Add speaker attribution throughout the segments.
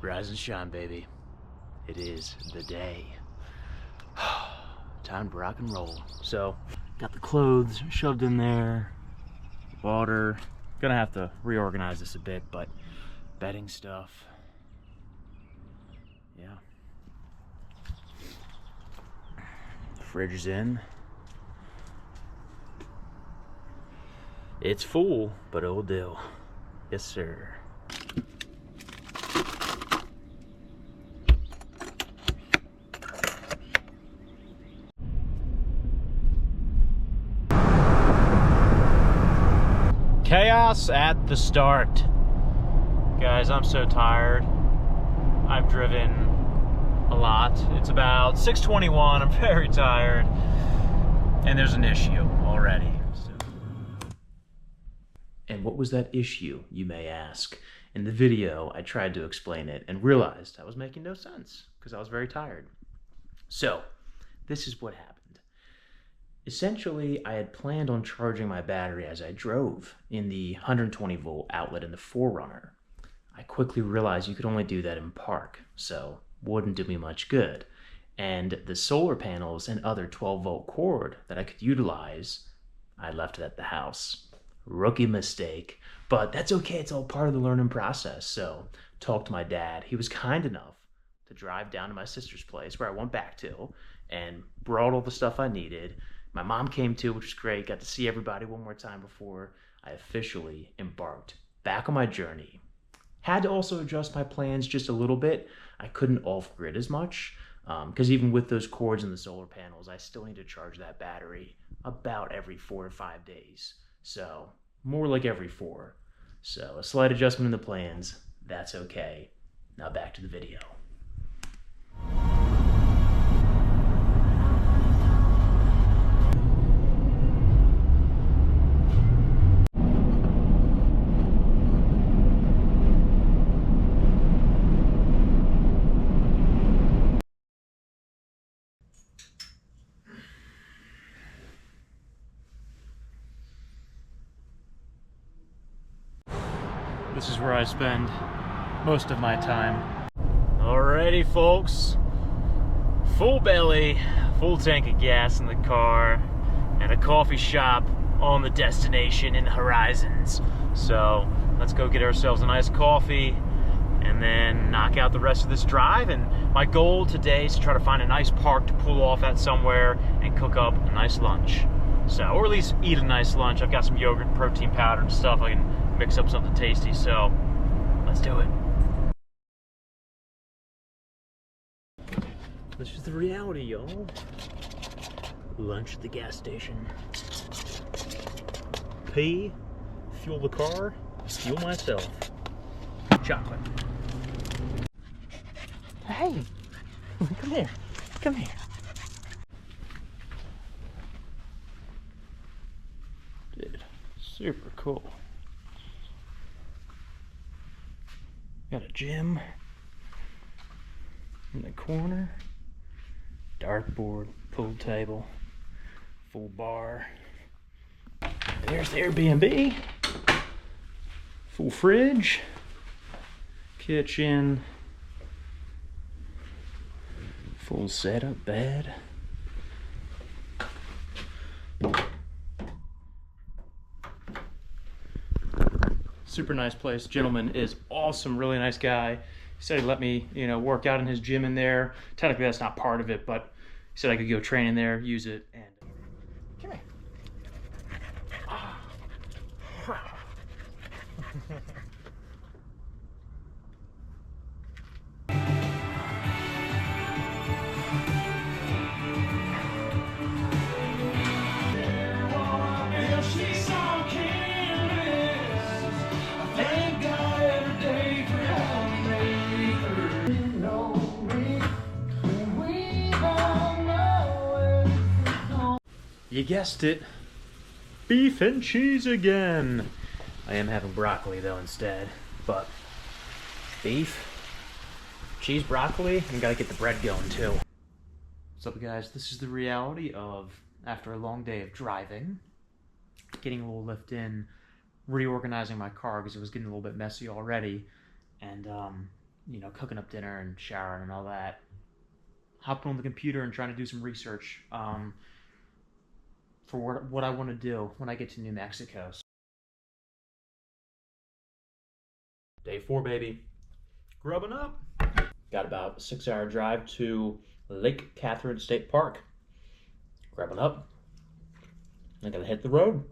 Speaker 1: Rise and shine, baby. It is the day. Time to rock and roll. So, got the clothes shoved in there, water. Gonna have to reorganize this a bit, but bedding stuff. Yeah. Fridge is in. It's full, but it'll do. Yes, sir. Chaos at the start. Guys, I'm so tired. I've driven a lot. It's about 6:21. I'm very tired. And there's an issue already. And what was that issue, you may ask? In the video, I tried to explain it and realized I was making no sense because I was very tired. So, this is what happened. Essentially, I had planned on charging my battery as I drove in the 120 volt outlet in the 4Runner. I quickly realized you could only do that in park, so wouldn't do me much good. And the solar panels and other 12 volt cord that I could utilize, I left it at the house. Rookie mistake, but that's okay. It's all part of the learning process. So talked to my dad. He was kind enough to drive down to my sister's place where I went back to and brought all the stuff I needed. My mom came too, which was great. Got to see everybody one more time before I officially embarked back on my journey. Had to also adjust my plans just a little bit. I couldn't off-grid as much because even with those cords and the solar panels, I still need to charge that battery about every 4 to 5 days. So more like every 4. So a slight adjustment in the plans. That's okay. Now back to the video. This is where I spend most of my time. Alrighty, folks. Full belly, full tank of gas in the car, and a coffee shop on the destination in the horizons. So let's go get ourselves a nice coffee and then knock out the rest of this drive. And my goal today is to try to find a nice park to pull off at somewhere and cook up a nice lunch. So, or at least eat a nice lunch. I've got some yogurt and protein powder and stuff. I can mix up something tasty, so let's do it. This is the reality, y'all. Lunch at the gas station. Pee, fuel the car, fuel myself. Chocolate. Hey, come here, come here. Dude, super cool. Got a gym in the corner, dartboard, pool table, full bar. There's the Airbnb, full fridge, kitchen, full setup, bed. Super nice place. Gentleman is awesome, really nice guy. He said he'd let me, work out in his gym in there. Technically that's not part of it, but he said I could go train in there, use it, and come here. You guessed it, beef and cheese again. I am having broccoli though instead, but beef, cheese, broccoli, and gotta get the bread going too. What's up, guys? This is the reality of after a long day of driving, getting a little lift in, reorganizing my car because it was getting a little bit messy already, and cooking up dinner and showering and all that, hopping on the computer and trying to do some research for what I want to do when I get to New Mexico. Day 4, baby. Grubbing up. Got about a 6-hour drive to Lake Catherine State Park. Grubbing up. I gotta hit the road.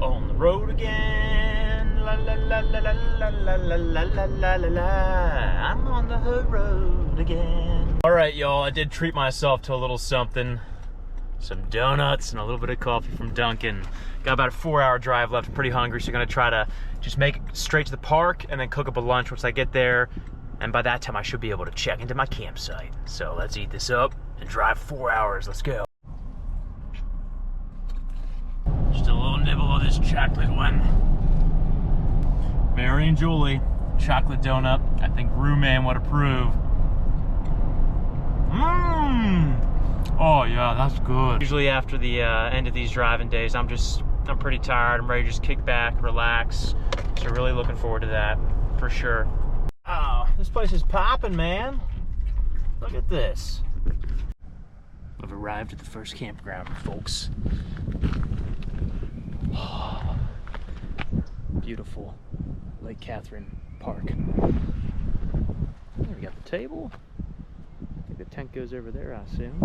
Speaker 1: On the road again. La la la la la la la la la la la la. I'm on the road again. Alright, y'all, I did treat myself to a little something. Some donuts and a little bit of coffee from Dunkin'. Got about a 4-hour drive left. I'm pretty hungry, so I'm gonna try to just make it straight to the park and then cook up a lunch once I get there. And by that time, I should be able to check into my campsite. So let's eat this up and drive 4 hours. Let's go. Just a little nibble of this chocolate one. Mary and Julie, chocolate donut. I think Roo-Man would approve. Mmm. Oh yeah, that's good. Usually after the end of these driving days, I'm pretty tired. I'm ready to just kick back, relax. So really looking forward to that, for sure. Oh, this place is popping, man. Look at this. I've arrived at the first campground, folks. Oh, beautiful Lake Catherine Park. There we got the table. I think the tent goes over there, I assume.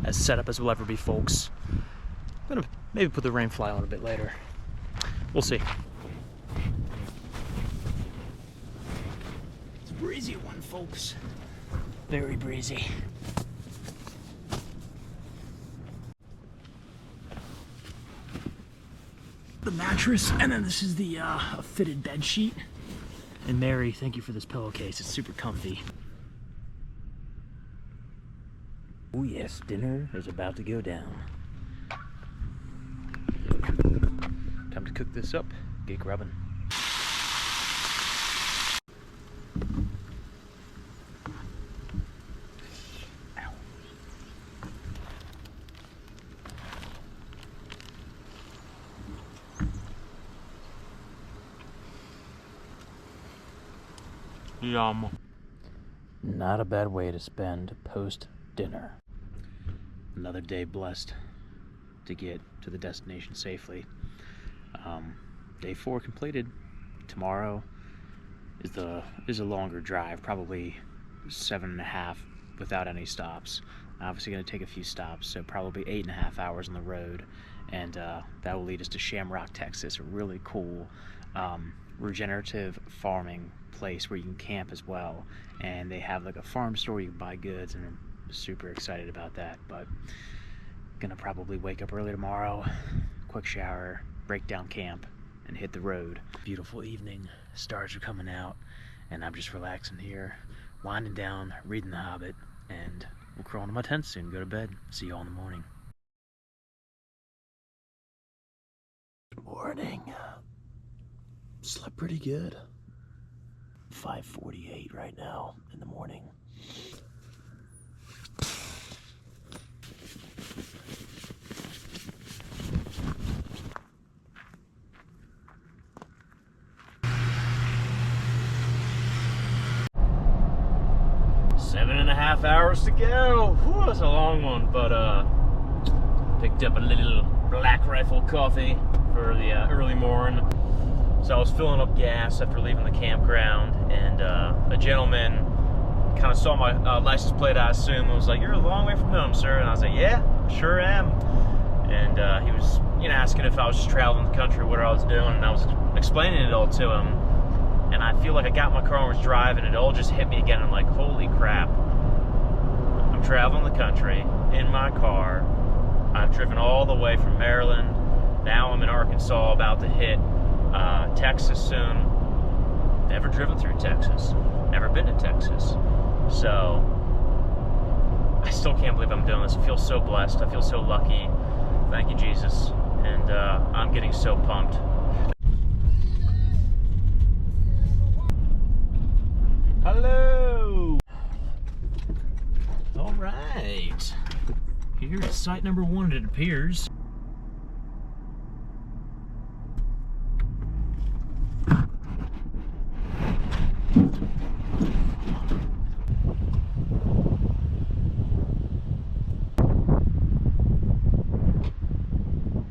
Speaker 1: As set up as we'll ever be, folks. I'm gonna maybe put the rain fly on a bit later. We'll see. It's a breezy one, folks. Very breezy. The mattress, and then this is the fitted bed sheet. And Mary, thank you for this pillowcase. It's super comfy. Oh yes, dinner is about to go down. Time to cook this up, get grubbing. Ow. Yum. Not a bad way to spend post-dinner. Another day blessed to get to the destination safely. Day 4 completed. Tomorrow is a longer drive, probably 7.5 without any stops. Obviously going to take a few stops, so probably 8.5 hours on the road, and that will lead us to Shamrock, Texas, a really cool regenerative farming place where you can camp as well, and they have like a farm store you can buy goods, and I'm super excited about that. But gonna probably wake up early tomorrow, quick shower, break down camp, and hit the road. Beautiful evening, stars are coming out, and I'm just relaxing here, winding down, reading The Hobbit, and we'll crawl into my tent soon, go to bed. See you all in the morning. Good morning. Slept pretty good. 5:48 right now in the morning. Seven and a half hours to go. Whew, that's a long one, but picked up a little Black Rifle coffee for the early morn. So I was filling up gas after leaving the campground, and a gentleman kind of saw my license plate, I assume, and was like, "You're a long way from home, sir." And I was like, "Yeah, sure am." And he was, asking if I was just traveling the country, what I was doing, and I was explaining it all to him. And I feel like I got in my car and was driving, and it all just hit me again. I'm like, holy crap. I'm traveling the country in my car. I've driven all the way from Maryland. Now I'm in Arkansas, about to hit Texas soon. Never driven through Texas. Never been to Texas. So I still can't believe I'm doing this. I feel so blessed. I feel so lucky. Thank you, Jesus. and I'm getting so pumped. Hello! All right, here's site number 1, it appears.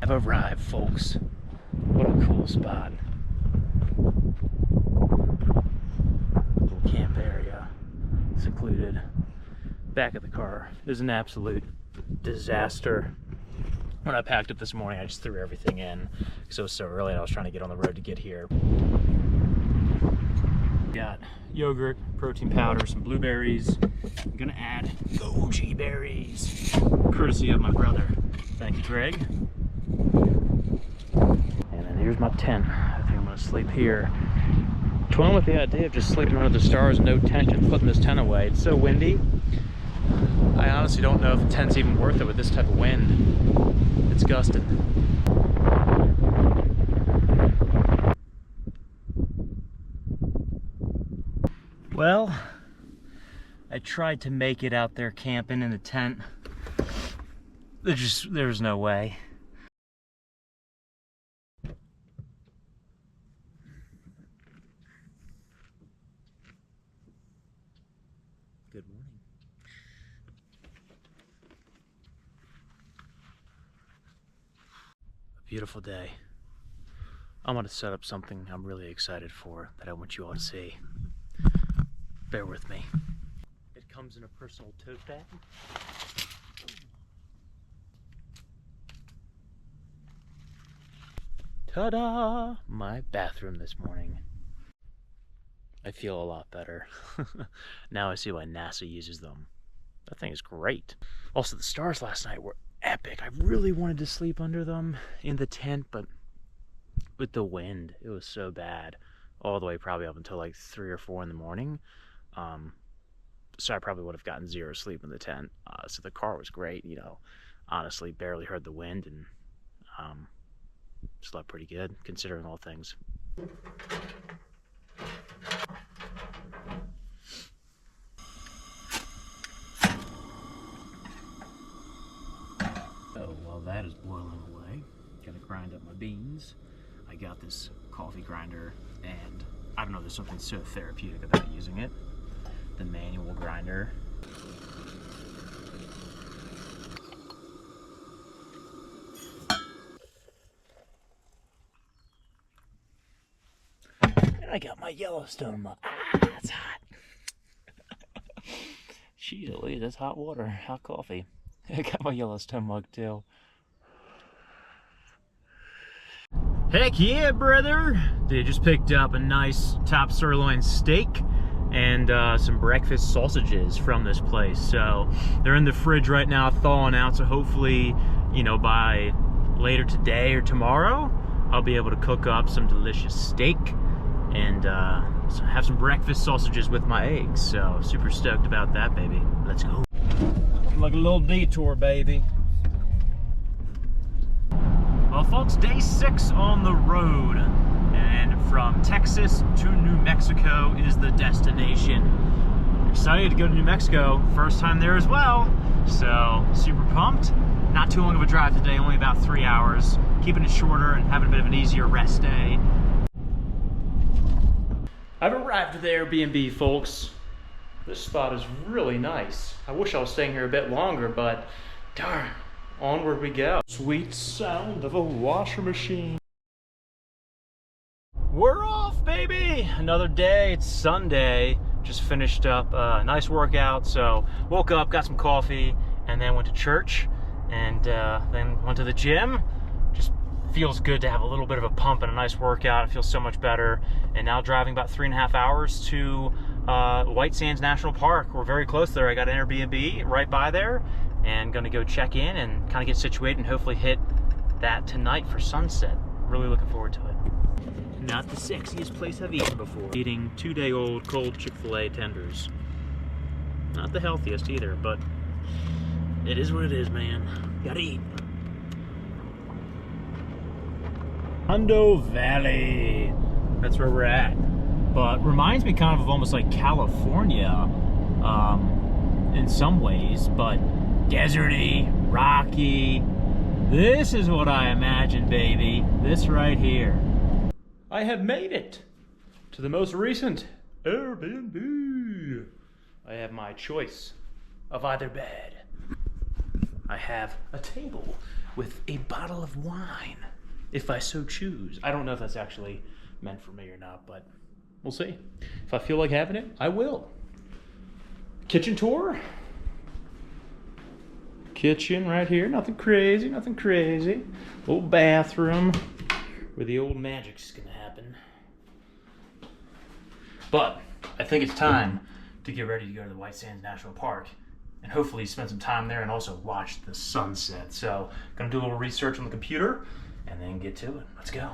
Speaker 1: I've arrived, folks. What a cool spot. Little camp area, secluded. Back of the car is an absolute disaster. When I packed up this morning, I just threw everything in because it was so early and I was trying to get on the road to get here. Got yogurt, protein powder, some blueberries. I'm gonna add goji berries, courtesy of my brother. Thank you, Greg. And then here's my tent. I think I'm gonna sleep here. Toying with the idea of just sleeping under the stars, no tent, and putting this tent away. It's so windy. I honestly don't know if the tent's even worth it with this type of wind. It's gusting. Well, I tried to make it out there camping in the tent. There's no way. Good morning. A beautiful day. I'm going to set up something I'm really excited for that I want you all to see. Bear with me. It comes in a personal tote bag. Ta-da! My bathroom this morning. I feel a lot better. Now I see why NASA uses them. That thing is great. Also, the stars last night were epic. I really wanted to sleep under them in the tent, but with the wind, it was so bad. All the way probably up until like 3 or 4 in the morning. So I probably would have gotten 0 sleep in the tent. So the car was great, you know. Honestly, barely heard the wind and slept pretty good, considering all things. Oh, while that is boiling away, gonna grind up my beans. I got this coffee grinder, and I don't know, there's something so therapeutic about using it. The manual grinder. And I got my Yellowstone mug. Ah, it's hot. Jeez, that's hot water, hot coffee. I got my Yellowstone mug too. Heck yeah, brother! They just picked up a nice top sirloin steak and some breakfast sausages from this place. So they're in the fridge right now, thawing out. So hopefully, you know, by later today or tomorrow, I'll be able to cook up some delicious steak and have some breakfast sausages with my eggs. So super stoked about that, baby. Let's go. Like a little detour, baby. Well, folks, day 6 on the road, and from Texas to New Mexico is the destination. Excited to go to New Mexico, first time there as well, so super pumped. Not too long of a drive today, only about 3 hours, keeping it shorter and having a bit of an easier rest day. I've arrived at the Airbnb, folks. This spot is really nice. I wish I was staying here a bit longer, but darn. Onward we go. Sweet sound of a washer machine. We're off, baby! Another day, it's Sunday. Just finished up a nice workout, so woke up, got some coffee, and then went to church, and then went to the gym. Just feels good to have a little bit of a pump and a nice workout. It feels so much better. And now driving about 3.5 hours to White Sands National Park. We're very close there. I got an Airbnb right by there, and gonna go check in and kind of get situated and hopefully hit that tonight for sunset. Really looking forward to it. Not the sexiest place I've eaten before. Eating 2-day-old cold Chick-fil-A tenders. Not the healthiest either, but it is what it is, man. Gotta eat. Hundo Valley. That's where we're at. But reminds me kind of almost like California in some ways, but deserty, rocky. This is what I imagine, baby. This right here. I have made it to the most recent Airbnb. I have my choice of either bed. I have a table with a bottle of wine, if I so choose. I don't know if that's actually meant for me or not, but we'll see. If I feel like having it, I will. Kitchen tour. Kitchen right here. Nothing crazy, nothing crazy. Little bathroom where the old magic's gonna happen. But I think it's time to get ready to go to the White Sands National Park and hopefully spend some time there and also watch the sunset. So, gonna do a little research on the computer and then get to it. Let's go.